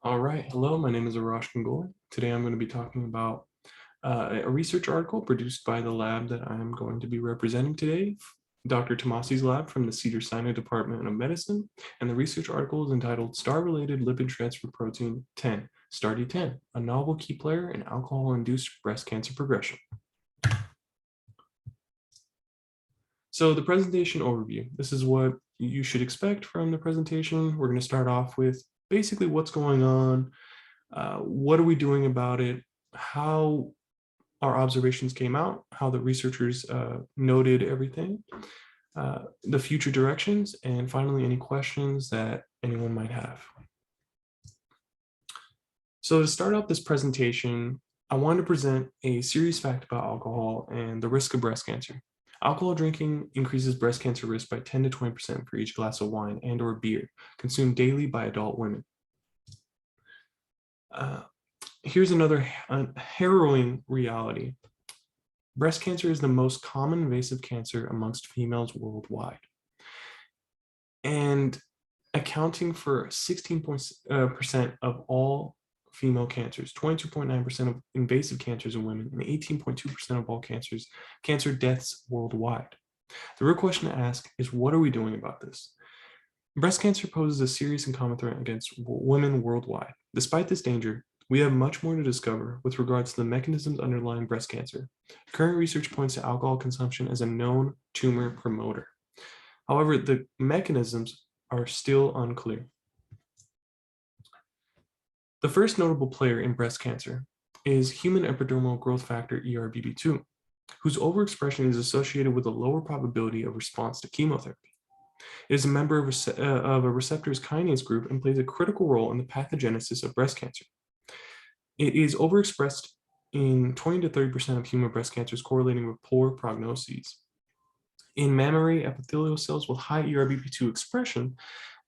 All right, hello, my name is Arash Kangoli. Today I'm going to be talking about a research article produced by the lab that I'm going to be representing today, Dr. Tomasi's lab from the Cedars-Sinai Department of Medicine, and the research article is entitled Star-Related Lipid Transfer Protein 10, STAR-D10, a novel key player in alcohol-induced breast cancer progression. So the presentation overview, this is what you should expect from the presentation. We're going to start off with basically what's going on, what are we doing about it, how our observations came out, how the researchers noted everything, the future directions, and finally any questions that anyone might have. So to start out this presentation, I wanted to present a serious fact about alcohol and the risk of breast cancer. Alcohol drinking increases breast cancer risk by 10 to 20% for each glass of wine and or beer consumed daily by adult women. Here's another harrowing reality. Breast cancer is the most common invasive cancer amongst females worldwide, and accounting for 16% of all female cancers, 22.9% of invasive cancers in women, and 18.2% of all cancer deaths worldwide. The real question to ask is, what are we doing about this? Breast cancer poses a serious and common threat against women worldwide. Despite this danger, we have much more to discover with regards to the mechanisms underlying breast cancer. Current research points to alcohol consumption as a known tumor promoter. However, the mechanisms are still unclear. The first notable player in breast cancer is human epidermal growth factor ERBB2, whose overexpression is associated with a lower probability of response to chemotherapy. It is a member of a receptors kinase group and plays a critical role in the pathogenesis of breast cancer. It is overexpressed in 20 to 30% of human breast cancers, correlating with poor prognoses. In mammary epithelial cells with high ERBB2 expression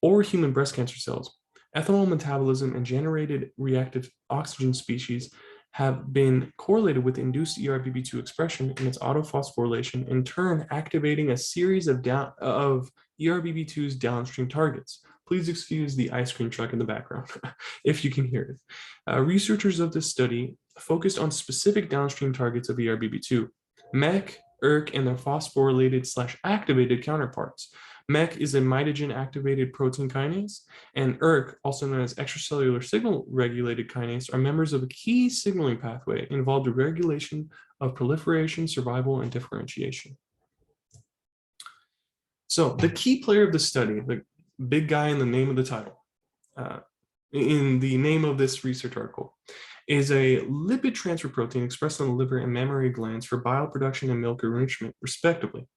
or human breast cancer cells, ethanol metabolism and generated reactive oxygen species have been correlated with induced ERBB2 expression in its autophosphorylation, in turn activating a series of ERBB2's downstream targets. Please excuse the ice cream truck in the background, if you can hear it. Researchers of this study focused on specific downstream targets of ERBB2, MEK, ERK, and their phosphorylated/activated counterparts. MEK is a mitogen-activated protein kinase, and ERK, also known as extracellular signal-regulated kinase, are members of a key signaling pathway involved in regulation of proliferation, survival, and differentiation. So the key player of the study, the big guy in the name of the title, in the name of this research article, is a lipid transfer protein expressed on the liver and mammary glands for bile production and milk enrichment, respectively.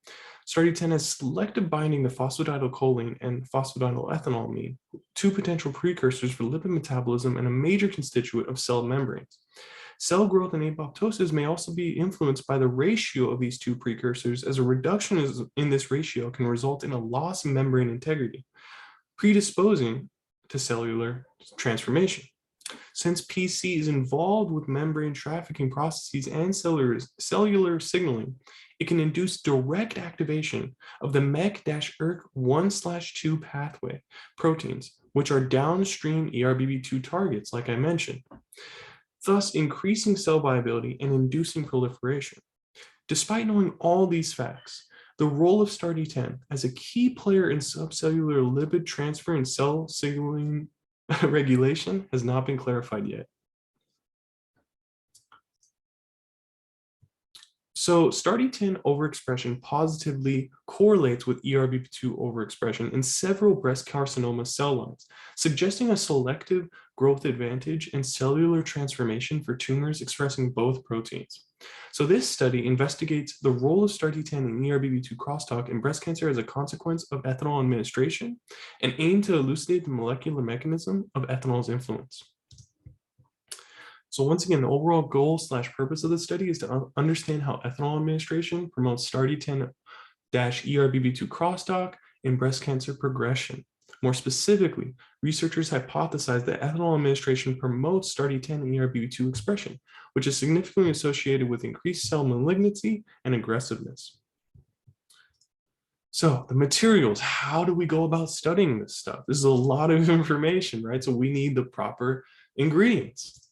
STAR-D10 has selective binding to phosphatidylcholine and phosphatidylethylamine, two potential precursors for lipid metabolism and a major constituent of cell membranes. Cell growth and apoptosis may also be influenced by the ratio of these two precursors, as a reduction in this ratio can result in a loss of membrane integrity, predisposing to cellular transformation. Since PC is involved with membrane trafficking processes and cellular signaling, it can induce direct activation of the MEK-ERK1/2 pathway proteins, which are downstream ERBB2 targets, like I mentioned, thus increasing cell viability and inducing proliferation. Despite knowing all these facts, the role of STAR-D10 as a key player in subcellular lipid transfer and cell signaling regulation has not been clarified yet. So STAR-D10 overexpression positively correlates with ERBB2 overexpression in several breast carcinoma cell lines, suggesting a selective growth advantage and cellular transformation for tumors expressing both proteins. So this study investigates the role of STAR-D10 in ERBB2 crosstalk in breast cancer as a consequence of ethanol administration and aim to elucidate the molecular mechanism of ethanol's influence. So once again, the overall goal/purpose of the study is to understand how ethanol administration promotes STAR-D10-ERBB2 crosstalk in breast cancer progression. More specifically, researchers hypothesized that ethanol administration promotes STAR-D10 and ERBB2 expression, which is significantly associated with increased cell malignancy and aggressiveness. So the materials, how do we go about studying this stuff? This is a lot of information, right? So we need the proper ingredients.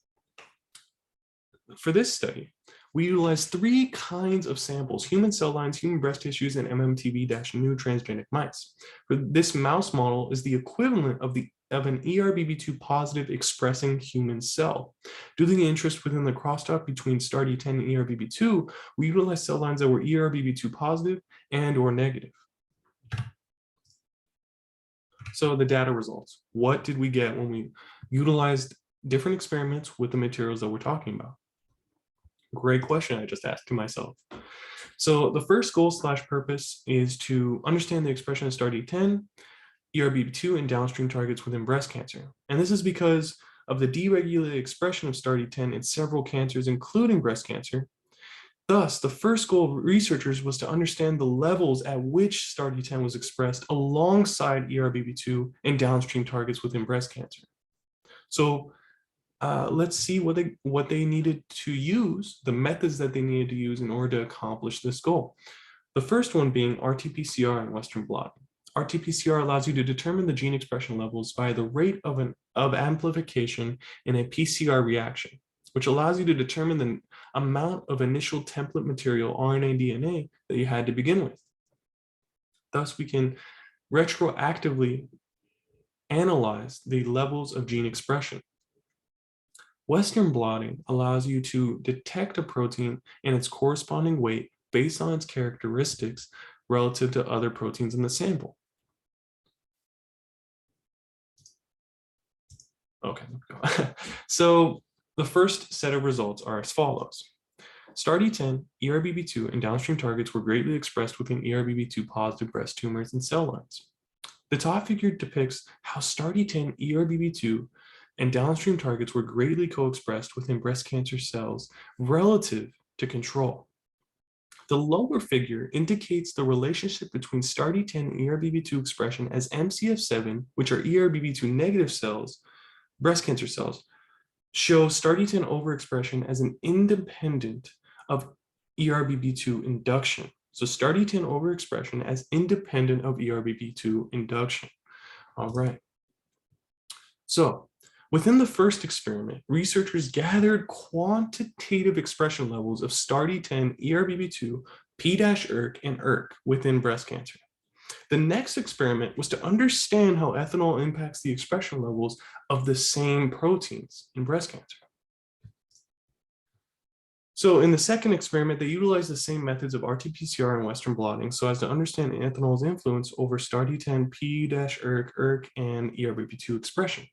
For this study, we utilize three kinds of samples: human cell lines, human breast tissues, and MMTV-new transgenic mice. For this mouse model is the equivalent of an ERBB2 positive expressing human cell. Due to the interest within the crosstalk between STAR-D10 and ERBB2, we utilize cell lines that were ERBB2 positive and or negative. So the data results. What did we get when we utilized different experiments with the materials that we're talking about? Great question I just asked to myself. So the first goal/purpose is to understand the expression of STAR-D10, ERBB2, and downstream targets within breast cancer. And this is because of the deregulated expression of STAR-D10 in several cancers, including breast cancer. Thus, the first goal of researchers was to understand the levels at which STAR-D10 was expressed alongside ERBB2 and downstream targets within breast cancer. So let's see what they needed to use, the methods that they needed to use in order to accomplish this goal. The first one being RT-PCR and Western blotting. RT-PCR allows you to determine the gene expression levels by the rate of amplification in a PCR reaction, which allows you to determine the amount of initial template material, RNA, DNA, that you had to begin with. Thus, we can retroactively analyze the levels of gene expression. Western blotting allows you to detect a protein and its corresponding weight based on its characteristics relative to other proteins in the sample. Okay, so the first set of results are as follows. STAR-D10, ERBB2, and downstream targets were greatly expressed within ERBB2 positive breast tumors and cell lines. The top figure depicts how STAR-D10, ERBB2, and downstream targets were greatly co-expressed within breast cancer cells relative to control. The lower figure indicates the relationship between STAR-D10 and ERBB2 expression as MCF7, which are ERBB2 negative cells, breast cancer cells, show STAR-D10 overexpression as an independent of ERBB2 induction. So STAR-D10 overexpression as independent of ERBB2 induction. All right. So within the first experiment, researchers gathered quantitative expression levels of STAR-D10, ERBB2, P-ERK, and ERK within breast cancer. The next experiment was to understand how ethanol impacts the expression levels of the same proteins in breast cancer. So in the second experiment, they utilized the same methods of RT-PCR and Western blotting so as to understand ethanol's influence over STAR-D10, P-ERK, ERK, and ERBB2 expression.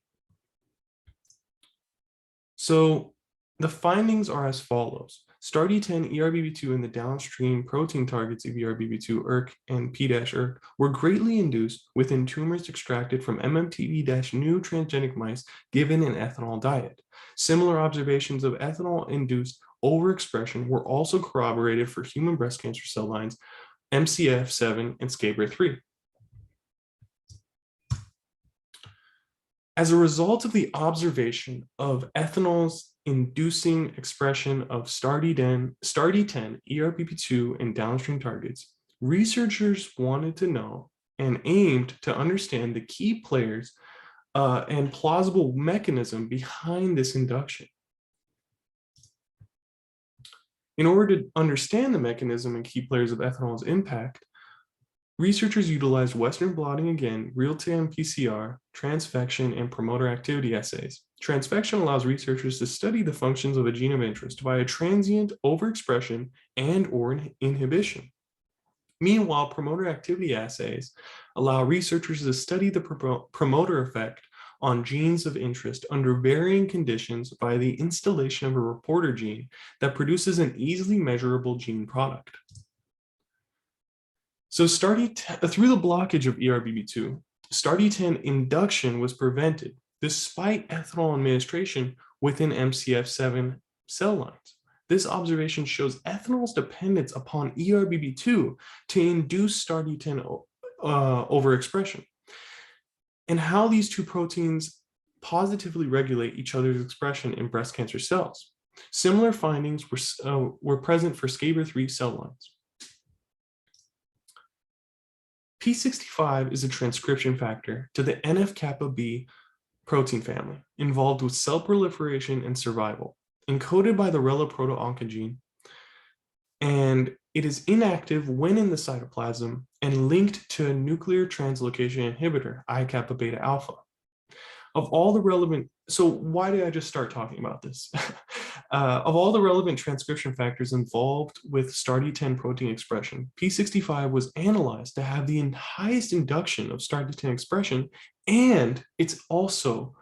So the findings are as follows. STAR-D10, ERBB2, and the downstream protein targets of ERBB2, ERK, and P-ERK were greatly induced within tumors extracted from MMTV-new transgenic mice given an ethanol diet. Similar observations of ethanol-induced overexpression were also corroborated for human breast cancer cell lines, MCF7 and SCABR3. As a result of the observation of ethanol's inducing expression of STAR-D10, ERBB2, and downstream targets, researchers wanted to know and aimed to understand the key players and plausible mechanism behind this induction. In order to understand the mechanism and key players of ethanol's impact, researchers utilized Western blotting again, real-time PCR, transfection, and promoter activity assays. Transfection allows researchers to study the functions of a gene of interest via transient overexpression and or inhibition. Meanwhile, promoter activity assays allow researchers to study the promoter effect on genes of interest under varying conditions by the installation of a reporter gene that produces an easily measurable gene product. So through the blockage of ERBB2, STAR-D10 induction was prevented despite ethanol administration within MCF7 cell lines. This observation shows ethanol's dependence upon ERBB2 to induce STAR-D10 overexpression, and how these two proteins positively regulate each other's expression in breast cancer cells. Similar findings were present for SCABR3 cell lines. P65 is a transcription factor to the NF-kappa B protein family involved with cell proliferation and survival, encoded by the RELA-proto-oncogene, and it is inactive when in the cytoplasm and linked to a nuclear translocation inhibitor, I-kappa beta alpha. Of all the relevant, so why did I just start talking about this? Of all the relevant transcription factors involved with STAR-D10 protein expression, P65 was analyzed to have the highest induction of STAR-D10 expression, and it's also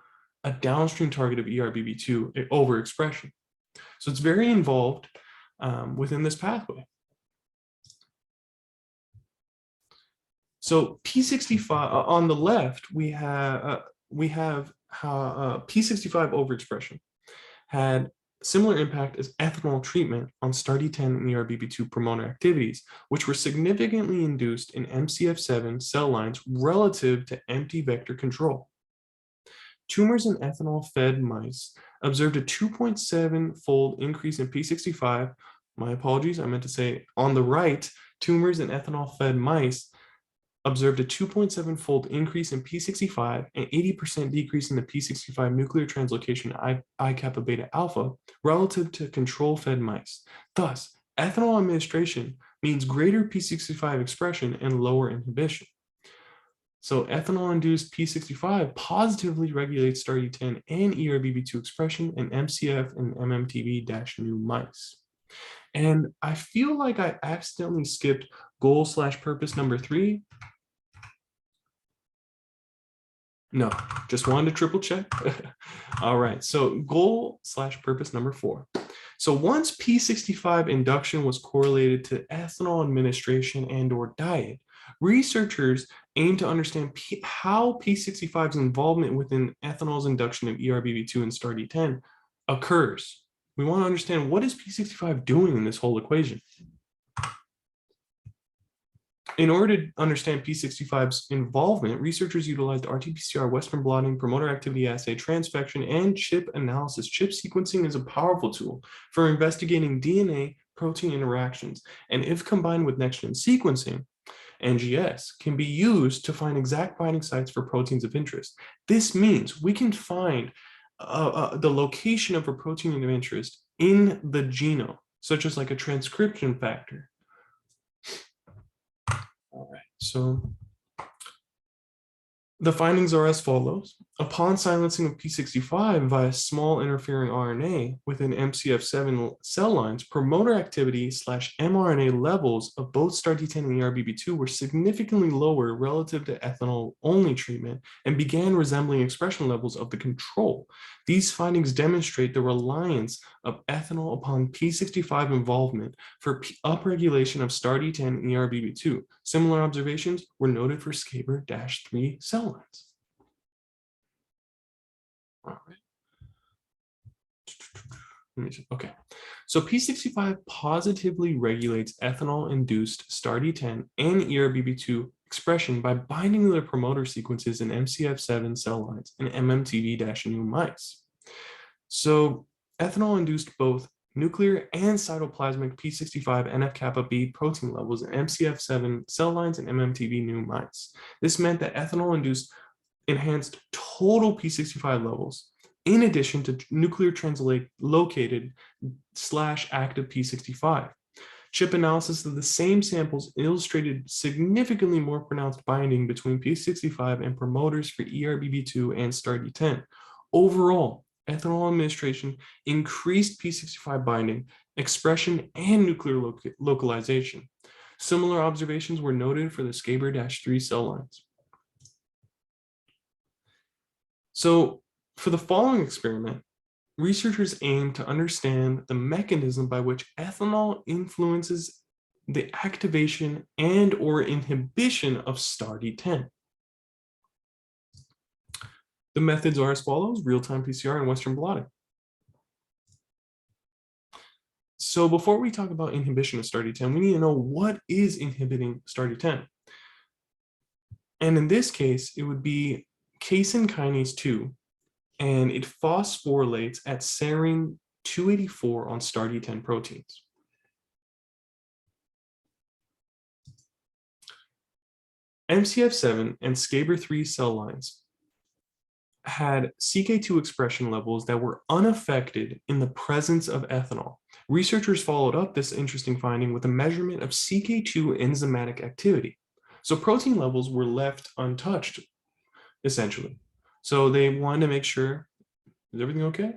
a downstream target of ERBB2 overexpression. So it's very involved within this pathway. So P65 on the left, we have how P65 overexpression had similar impact as ethanol treatment on STAR-D10 and ERBB2 promoter activities, which were significantly induced in MCF7 cell lines relative to empty vector control. Tumors in ethanol-fed mice observed a 2.7-fold increase in P65. My apologies, I meant to say on the right, tumors in ethanol-fed mice observed a 2.7-fold increase in P65 and 80% decrease in the P65 nuclear translocation I-kappa beta alpha relative to control-fed mice. Thus, ethanol administration means greater P65 expression and lower inhibition. So ethanol-induced P65 positively regulates STAR-D10 and ERBB2 expression in MCF and MMTV-new mice. And I feel like I accidentally skipped goal/purpose number 3. No, just wanted to triple check. All right, so goal/purpose number 4. So once P65 induction was correlated to ethanol administration and/or diet, researchers aim to understand how P65's involvement within ethanol's induction of ERBB2 and STAR-D10 occurs. We want to understand, what is P65 doing in this whole equation? In order to understand P65's involvement, researchers utilized RT-PCR, Western blotting, promoter activity assay, transfection, and chip analysis. Chip sequencing is a powerful tool for investigating DNA protein interactions, and if combined with next-gen sequencing, NGS, can be used to find exact binding sites for proteins of interest. This means we can find the location of a protein of interest in the genome, such as like a transcription factor. All right, so the findings are as follows. Upon silencing of P65 via small interfering RNA within MCF7 cell lines, promoter activity / mRNA levels of both STAR-D10 and ERBB2 were significantly lower relative to ethanol-only treatment and began resembling expression levels of the control. These findings demonstrate the reliance of ethanol upon P65 involvement for upregulation of STAR-D10 and ERBB2. Similar observations were noted for SCABR-3 cell lines. All right. Okay, so P65 positively regulates ethanol-induced STAR-D10 and ERBB2 expression by binding to the promoter sequences in MCF7 cell lines and MMTV-new mice. So ethanol induced both nuclear and cytoplasmic P65 NF-kappa B protein levels in MCF7 cell lines and MMTV-new mice. This meant that ethanol induced enhanced total P65 levels, in addition to nuclear translocated / active P65. Chip analysis of the same samples illustrated significantly more pronounced binding between P65 and promoters for ERBB2 and STAR-D10. Overall, ethanol administration increased P65 binding, expression, and nuclear localization. Similar observations were noted for the SCABR-3 cell lines. So for the following experiment, researchers aim to understand the mechanism by which ethanol influences the activation and/or inhibition of STAR-D10. The methods are as follows: real-time PCR and Western blotting. So before we talk about inhibition of STAR-D10, we need to know what is inhibiting STAR-D10. And in this case, it would be casein kinase 2, and it phosphorylates at serine 284 on STAR-D10 proteins. MCF7 and SCABR3 cell lines had CK2 expression levels that were unaffected in the presence of ethanol. Researchers followed up this interesting finding with a measurement of CK2 enzymatic activity. So protein levels were left untouched, essentially. So they wanted to make sure, is everything okay?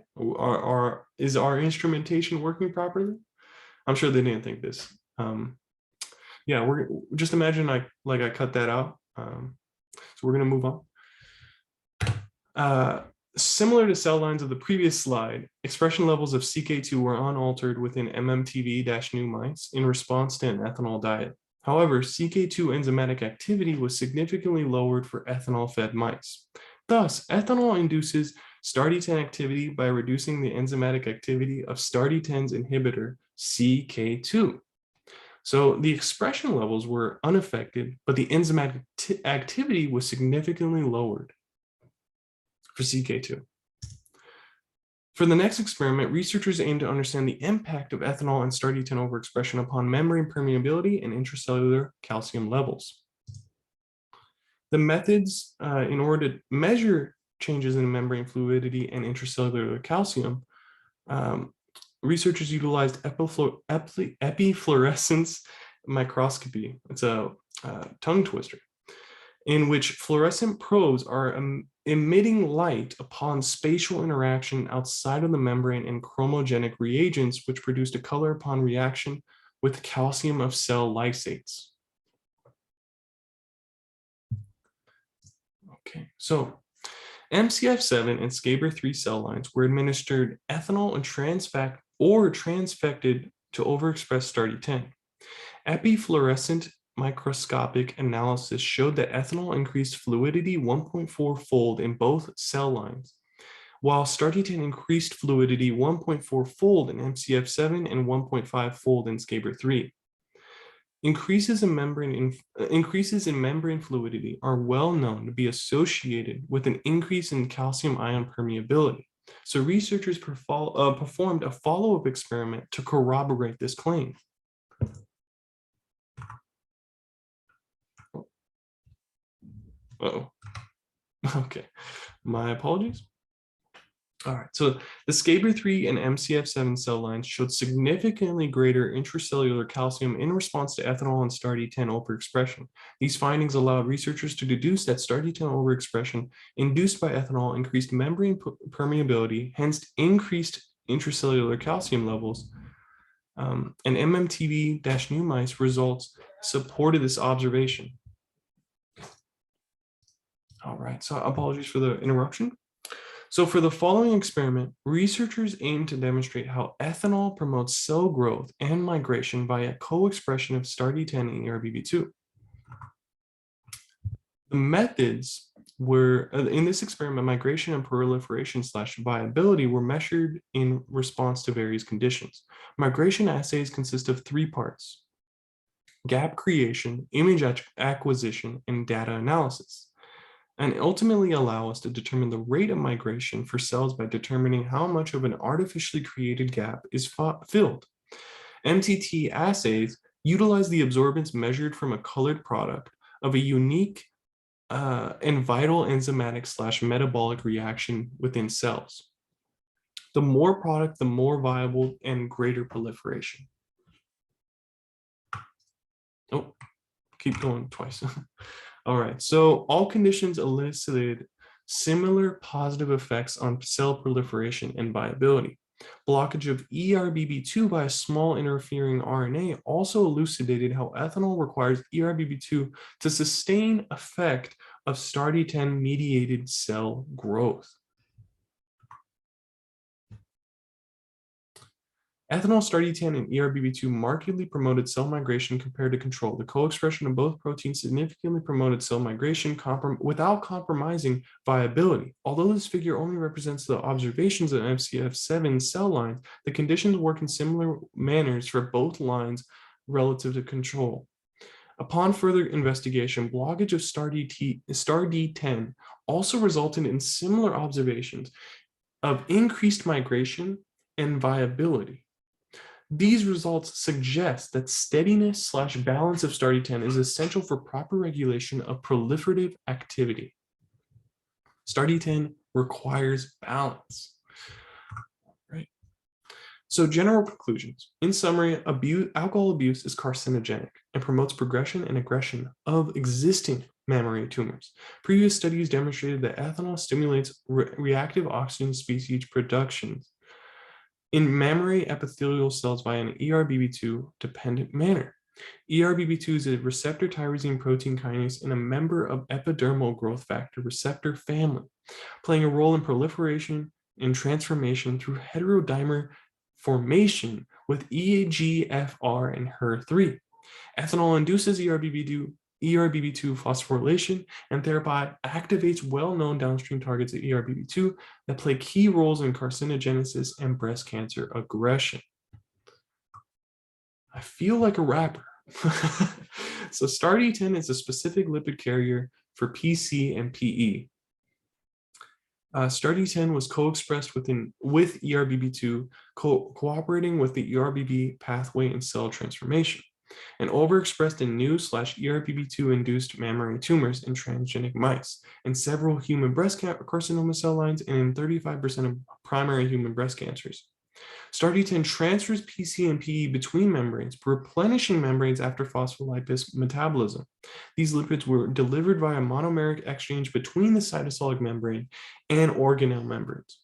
Is our instrumentation working properly? I'm sure they didn't think this. Yeah, we're just imagine like I cut that out. So we're gonna move on. Similar to cell lines of the previous slide, expression levels of CK2 were unaltered within MMTV-new mice in response to an ethanol diet. However, CK2 enzymatic activity was significantly lowered for ethanol-fed mice. Thus, ethanol induces STAR-D10 activity by reducing the enzymatic activity of STAR-D10's inhibitor, CK2. So the expression levels were unaffected, but the enzymatic activity was significantly lowered for CK2. For the next experiment, researchers aimed to understand the impact of ethanol and STAR-D10 overexpression upon membrane permeability and intracellular calcium levels. The methods in order to measure changes in membrane fluidity and intracellular calcium, researchers utilized epifluorescence microscopy. It's a tongue twister, in which fluorescent probes are emitting light upon spatial interaction outside of the membrane and chromogenic reagents, which produced a color upon reaction with calcium of cell lysates. Okay, so MCF7 and SCABR3 cell lines were administered ethanol and transfected to overexpress STAR-D10. Epifluorescent microscopic analysis showed that ethanol increased fluidity 1.4-fold in both cell lines, while STAR-D10 increased fluidity 1.4-fold in MCF7 and 1.5-fold in SCABR3. Increases in membrane fluidity are well known to be associated with an increase in calcium ion permeability. So researchers performed a follow-up experiment to corroborate this claim. Uh-oh. Okay, my apologies. All right, so the SCABR3 and MCF7 cell lines showed significantly greater intracellular calcium in response to ethanol and STAR-D10 overexpression. These findings allowed researchers to deduce that STAR-D10 overexpression induced by ethanol increased membrane permeability, hence increased intracellular calcium levels. And MMTV-new mice results supported this observation. All right, so apologies for the interruption. So for the following experiment, researchers aim to demonstrate how ethanol promotes cell growth and migration via co-expression of STAR-D10 and ERBB2. The methods were, in this experiment, migration and proliferation / viability were measured in response to various conditions. Migration assays consist of 3 parts: gap creation, image acquisition, and data analysis, and ultimately allow us to determine the rate of migration for cells by determining how much of an artificially created gap is filled. MTT assays utilize the absorbance measured from a colored product of a unique and vital enzymatic / metabolic reaction within cells. The more product, the more viable and greater proliferation. Oh, keep going twice. All right, so all conditions elicited similar positive effects on cell proliferation and viability. Blockage of ERBB2 by a small interfering RNA also elucidated how ethanol requires ERBB2 to sustain effect of STAR-D10 mediated cell growth. Ethanol, STAR-D10, and ERBB2 markedly promoted cell migration compared to control. The co-expression of both proteins significantly promoted cell migration without compromising viability. Although this figure only represents the observations of MCF7 cell lines, the conditions work in similar manners for both lines relative to control. Upon further investigation, blockage of STAR-D10 also resulted in similar observations of increased migration and viability. These results suggest that steadiness/balance of STAR-D10 is essential for proper regulation of proliferative activity. STAR-D10 requires balance. Right. So general conclusions. In summary, alcohol abuse is carcinogenic and promotes progression and aggression of existing mammary tumors. Previous studies demonstrated that ethanol stimulates reactive oxygen species production in mammary epithelial cells via an ERBB2 dependent manner. ERBB2 is a receptor tyrosine protein kinase and a member of epidermal growth factor receptor family, playing a role in proliferation and transformation through heterodimer formation with EGFR and HER3. Ethanol induces ERBB2 phosphorylation and thereby activates well-known downstream targets of ERBB2 that play key roles in carcinogenesis and breast cancer aggression. I feel like a rapper. So STAR-D10 is a specific lipid carrier for PC and PE. STAR-D10 was co-expressed with ERBB2, cooperating with the ERBB pathway in cell transformation, and overexpressed in new/ERBB2 induced mammary tumors in transgenic mice, in several human breast carcinoma cell lines, and in 35% of primary human breast cancers. STAR-D10 transfers PC and PE between membranes, replenishing membranes after phospholipase metabolism. These lipids were delivered via monomeric exchange between the cytosolic membrane and organelle membranes.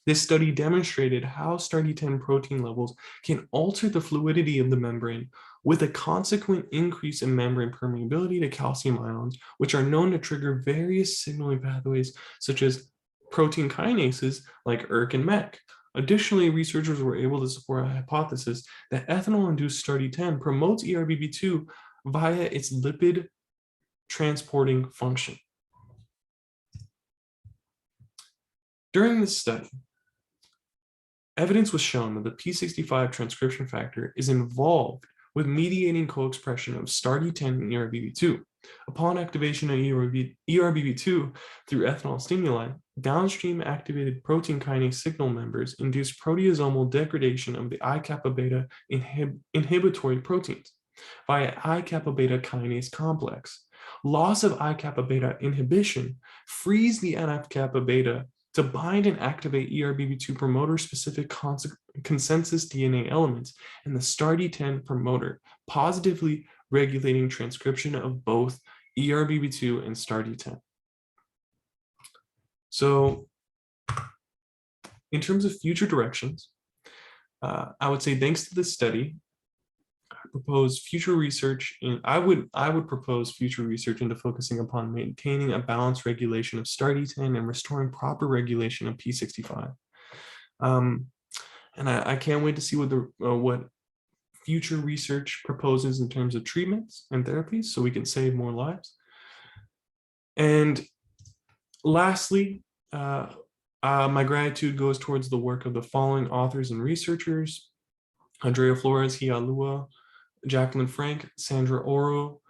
This study demonstrated how STAR-D10 protein levels can alter the fluidity of the membrane with a consequent increase in membrane permeability to calcium ions, which are known to trigger various signaling pathways such as protein kinases like ERK and MEK. Additionally, researchers were able to support a hypothesis that ethanol-induced STAR-D10 promotes ERBB2 via its lipid transporting function. During this study, evidence was shown that the P65 transcription factor is involved with mediating co-expression of STAR-D10 and ERBB2. Upon activation of ERBB2 through ethanol stimuli, downstream activated protein kinase signal members induce proteasomal degradation of the I-kappa beta inhibitory proteins via I-kappa beta kinase complex. Loss of I-kappa beta inhibition frees the NF-kappa beta to bind and activate ERBB2 promoter-specific consensus DNA elements and the STAR-D10 promoter, positively regulating transcription of both ERBB2 and STAR-D10. So in terms of future directions, I would say thanks to this study, I would propose future research into focusing upon maintaining a balanced regulation of STAR-D10 and restoring proper regulation of P65. And I can't wait to see what future research proposes in terms of treatments and therapies so we can save more lives. And lastly, my gratitude goes towards the work of the following authors and researchers: Andrea Flores Hialua, Jacqueline Frank, Sandra Oro,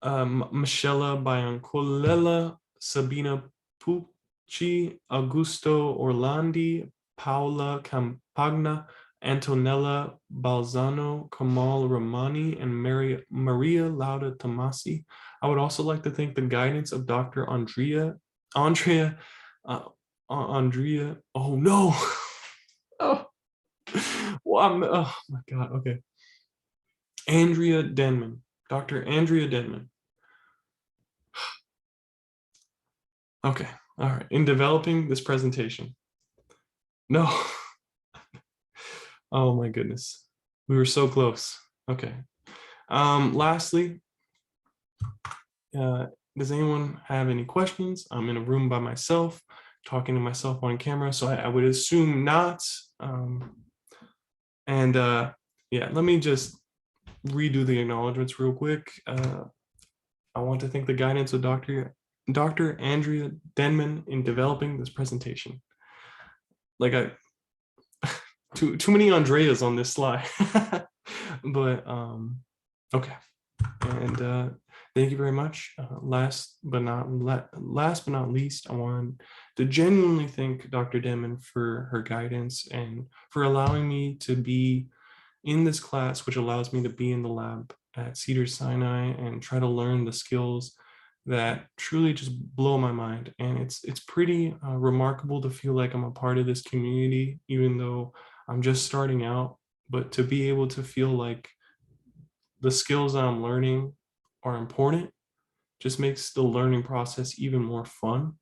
Michela Biancolela, Sabina Pucci, Augusto Orlandi, Paola Campagna, Antonella Balzano, Kamal Ramani, and Maria Lauda Tomasi. I would also like to thank the guidance of Dr. Andrea, oh no, oh, well, oh my God, okay. Andrea Denman, Dr. Andrea Denman. Okay, all right, in developing this presentation. No. Oh my goodness, we were so close. Okay. Lastly, does anyone have any questions? I'm in a room by myself, talking to myself on camera, so I would assume not. Yeah, let me just redo the acknowledgements real quick. I want to thank the guidance of Dr. Andrea Denman in developing this presentation. Like too many Andreas on this slide. But okay, and thank you very much. Last but not least, I want to genuinely thank Dr. Denman for her guidance and for allowing me to be in this class, which allows me to be in the lab at Cedars-Sinai and try to learn the skills that truly just blow my mind. And it's pretty remarkable to feel like I'm a part of this community, even though I'm just starting out. But to be able to feel like the skills that I'm learning are important just makes the learning process even more fun.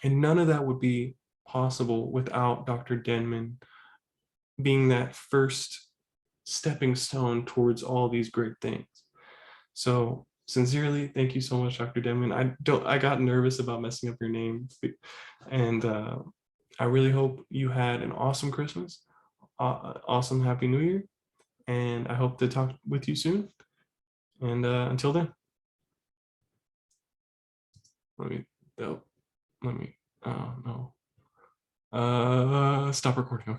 And none of that would be possible without Dr. Denman being that first stepping stone towards all these great things. So sincerely, thank you so much, Dr. Denman. I got nervous about messing up your name, and I really hope you had an awesome Christmas, awesome Happy New Year, and I hope to talk with you soon. And until then, let me, oh, let me, no, stop recording.